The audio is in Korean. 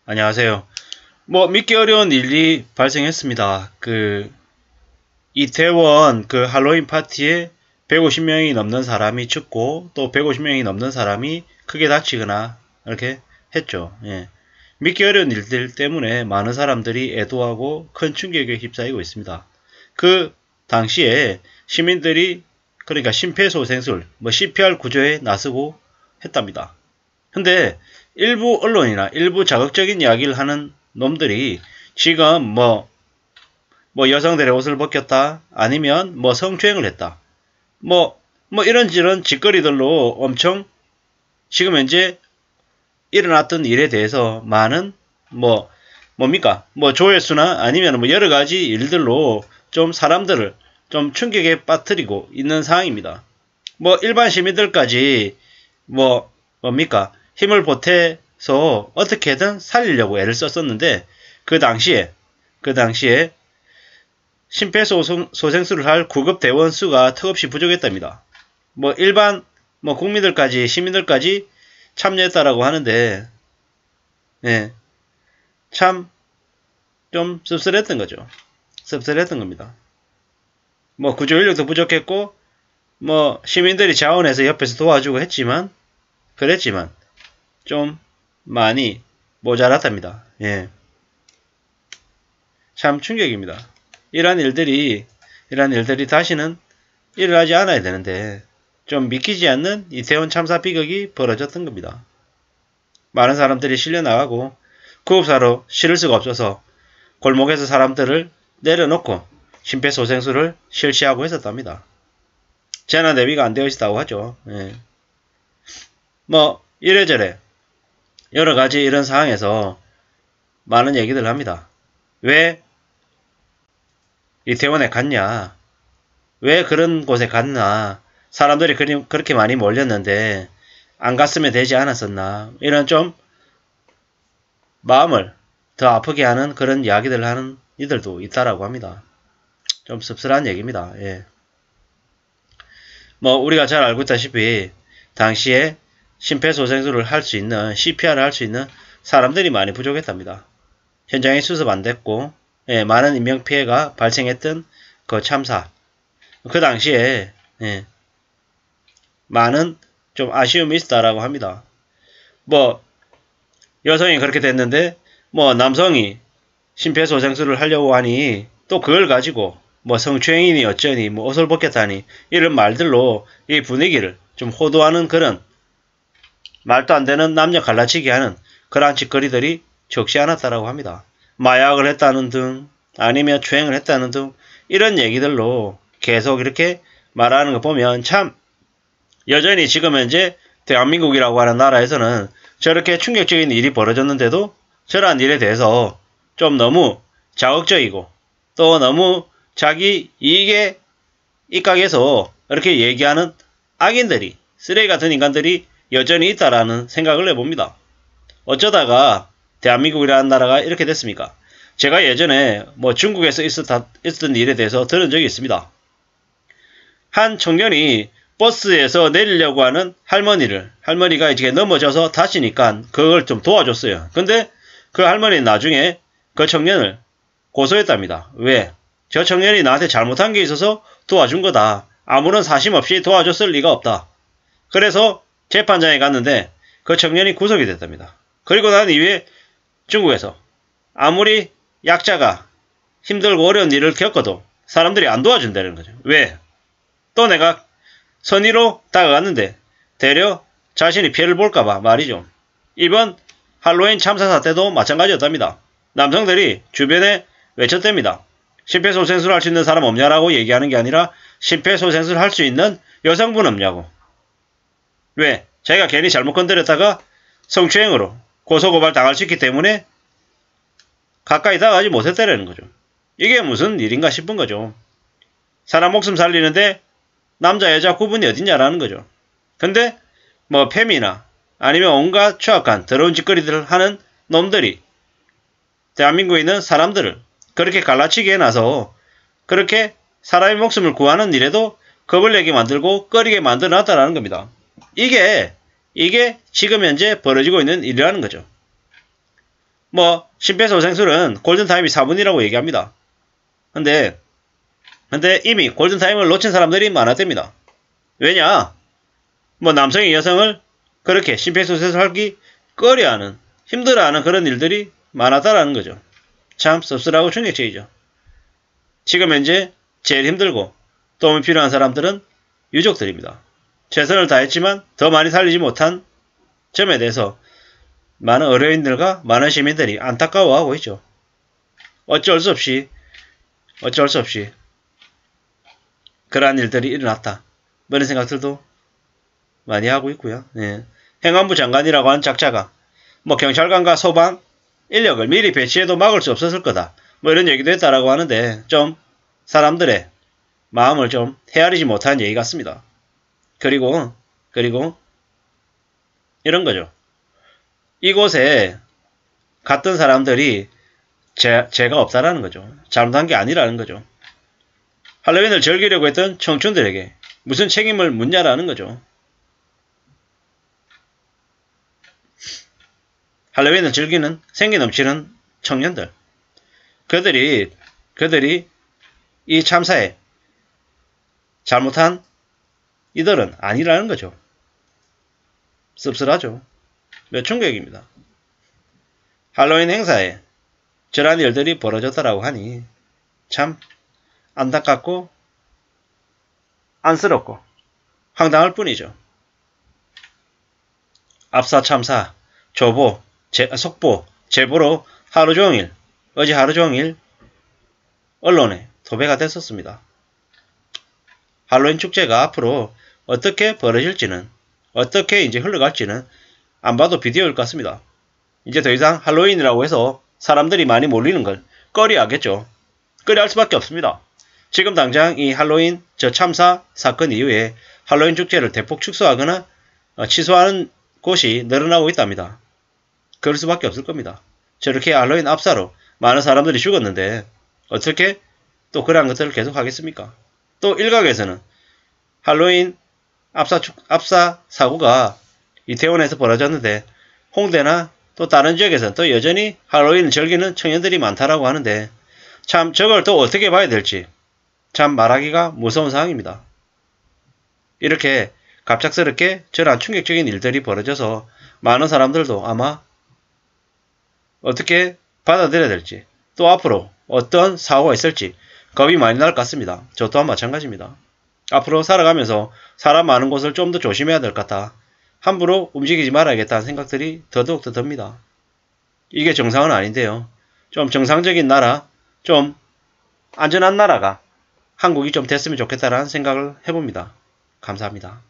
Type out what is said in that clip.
안녕하세요. 믿기 어려운 일이 발생했습니다. 이태원 할로윈 파티에 150명이 넘는 사람이 죽고 또 150명이 넘는 사람이 크게 다치거나 이렇게 했죠. 예. 믿기 어려운 일들 때문에 많은 사람들이 애도하고 큰 충격에 휩싸이고 있습니다. 그 당시에 시민들이 그러니까 심폐소생술, CPR 구조에 나서고 했답니다. 근데 일부 언론이나 일부 자극적인 이야기를 하는 놈들이 지금 여성들의 옷을 벗겼다 아니면 성추행을 했다 이런저런 짓거리들로 엄청 지금 현재 일어났던 일에 대해서 많은 조회수나 아니면 여러 가지 일들로 좀 사람들을 좀 충격에 빠뜨리고 있는 상황입니다. 일반 시민들까지 힘을 보태서 어떻게든 살리려고 애를 썼었는데 그 당시에 심폐소생술을 할 구급 대원 수가 턱없이 부족했답니다. 일반 국민들까지 시민들까지 참여했다라고 하는데 예, 참 좀 씁쓸했던 거죠. 씁쓸했던 겁니다. 구조 인력도 부족했고 시민들이 자원해서 옆에서 도와주고 그랬지만 좀 많이 모자랐답니다. 예. 참 충격입니다. 이러한 일들이 다시는 일어나지 않아야 되는데 좀 믿기지 않는 이태원 참사 비극이 벌어졌던 겁니다. 많은 사람들이 실려나가고 구급사로 실을 수가 없어서 골목에서 사람들을 내려놓고 심폐소생술을 실시하고 했었답니다. 재난 대비가 안 되어 있다고 하죠. 예. 이래저래 여러가지 이런 상황에서 많은 얘기들 합니다. 왜 이태원에 갔냐? 왜 그런 곳에 갔나? 사람들이 그렇게 많이 몰렸는데 안 갔으면 되지 않았었나? 이런 좀 마음을 더 아프게 하는 그런 이야기들을 하는 이들도 있다라고 합니다. 좀 씁쓸한 얘기입니다. 예. 우리가 잘 알고 있다시피 당시에 심폐소생술을 할 수 있는 CPR을 할 수 있는 사람들이 많이 부족했답니다. 현장에 수습 안 됐고 많은 인명피해가 발생했던 그 참사 그 당시에 많은 좀 아쉬움이 있었다라고 합니다. 여성이 그렇게 됐는데 남성이 심폐소생술을 하려고 하니 또 그걸 가지고 성추행이니 어쩌니 옷을 벗겼다니 이런 말들로 이 분위기를 좀 호도하는 그런 말도 안 되는 남녀 갈라치기 하는 그러한 짓거리들이 적지 않았다라고 합니다. 마약을 했다는 등 아니면 추행을 했다는 등 이런 얘기들로 계속 이렇게 말하는 거 보면 참 여전히 지금 현재 대한민국이라고 하는 나라에서는 저렇게 충격적인 일이 벌어졌는데도 저러한 일에 대해서 좀 너무 자극적이고 또 너무 자기 이익에 입각해서 이렇게 얘기하는 악인들이 쓰레기 같은 인간들이 여전히 있다라는 생각을 해봅니다. 어쩌다가 대한민국이라는 나라가 이렇게 됐습니까? 제가 예전에 중국에서 있었던 일에 대해서 들은 적이 있습니다. 한 청년이 버스에서 내리려고 하는 할머니가 이제 넘어져서 다치니까 그걸 좀 도와줬어요. 근데 그 할머니는 나중에 그 청년을 고소했답니다. 왜? 저 청년이 나한테 잘못한 게 있어서 도와준 거다. 아무런 사심 없이 도와줬을 리가 없다. 그래서 재판장에 갔는데 그 청년이 구속이 됐답니다. 그리고 난 이후에 중국에서 아무리 약자가 힘들고 어려운 일을 겪어도 사람들이 안 도와준다는 거죠. 왜? 또 내가 선의로 다가갔는데 되려 자신이 피해를 볼까봐 말이죠. 이번 할로윈 참사 사태도 마찬가지였답니다. 남성들이 주변에 외쳤답니다. 심폐소생술 할 수 있는 사람 없냐라고 얘기하는 게 아니라 심폐소생술 할 수 있는 여성분 없냐고. 왜? 자기가 괜히 잘못 건드렸다가 성추행으로 고소고발 당할 수 있기 때문에 가까이 다가가지 못했다는 거죠. 이게 무슨 일인가 싶은 거죠. 사람 목숨 살리는데 남자 여자 구분이 어딨냐라는 거죠. 근데 페미나 아니면 온갖 추악한 더러운 짓거리들을 하는 놈들이 대한민국에 있는 사람들을 그렇게 갈라치게 해놔서 그렇게 사람의 목숨을 구하는 일에도 겁을 내게 만들고 꺼리게 만들어 놨다라는 겁니다. 이게 지금 현재 벌어지고 있는 일이라는 거죠. 뭐 심폐소생술은 골든타임이 4분이라고 얘기합니다. 근데 이미 골든타임을 놓친 사람들이 많았답니다. 왜냐? 뭐 남성이 여성을 그렇게 심폐소생술 하기 꺼려하는, 힘들어하는 그런 일들이 많았다라는 거죠. 참 씁쓸하고 충격적이죠. 지금 현재 제일 힘들고 도움이 필요한 사람들은 유족들입니다. 최선을 다했지만 더 많이 살리지 못한 점에 대해서 많은 의료인들과 많은 시민들이 안타까워하고 있죠. 어쩔 수 없이 그러한 일들이 일어났다. 뭐 이런 생각들도 많이 하고 있고요. 예. 행안부 장관이라고 하는 작자가 뭐 경찰관과 소방 인력을 미리 배치해도 막을 수 없었을 거다. 뭐 이런 얘기도 했다라고 하는데 좀 사람들의 마음을 좀 헤아리지 못한 얘기 같습니다. 그리고 이런 거죠. 이곳에 갔던 사람들이 죄가 없다라는 거죠. 잘못한 게 아니라는 거죠. 할로윈을 즐기려고 했던 청춘들에게 무슨 책임을 묻냐라는 거죠. 할로윈을 즐기는 생기 넘치는 청년들. 그들이 이 참사에 잘못한 이들은 아니라는 거죠. 씁쓸하죠. 충격입니다. 할로윈 행사에 저런 일들이 벌어졌다라고 하니 참 안타깝고 안쓰럽고 황당할 뿐이죠. 압사 참사, 조보, 속보, 제보로 어제 하루 종일 언론에 도배가 됐었습니다. 할로윈 축제가 앞으로 어떻게 벌어질지는, 어떻게 이제 흘러갈지는 안 봐도 비디오일 것 같습니다. 이제 더 이상 할로윈이라고 해서 사람들이 많이 몰리는 걸 꺼려하겠죠. 꺼려할 수밖에 없습니다. 지금 당장 이 할로윈 저 참사 사건 이후에 할로윈 축제를 대폭 축소하거나 취소하는 곳이 늘어나고 있답니다. 그럴 수밖에 없을 겁니다. 저렇게 할로윈 압사로 많은 사람들이 죽었는데 어떻게 또 그러한 것들을 계속 하겠습니까? 또 일각에서는 할로윈 압사 사고가 이태원에서 벌어졌는데 홍대나 또 다른 지역에서는 또 여전히 할로윈을 즐기는 청년들이 많다라고 하는데 참 저걸 또 어떻게 봐야 될지 참 말하기가 무서운 상황입니다. 이렇게 갑작스럽게 저러한 충격적인 일들이 벌어져서 많은 사람들도 아마 어떻게 받아들여야 될지 또 앞으로 어떤 사고가 있을지 겁이 많이 날 것 같습니다. 저 또한 마찬가지입니다. 앞으로 살아가면서 사람 많은 곳을 좀 더 조심해야 될 것 같다. 함부로 움직이지 말아야겠다는 생각들이 더더욱 듭니다. 이게 정상은 아닌데요. 좀 정상적인 나라, 좀 안전한 나라가 한국이 좀 됐으면 좋겠다라는 생각을 해봅니다. 감사합니다.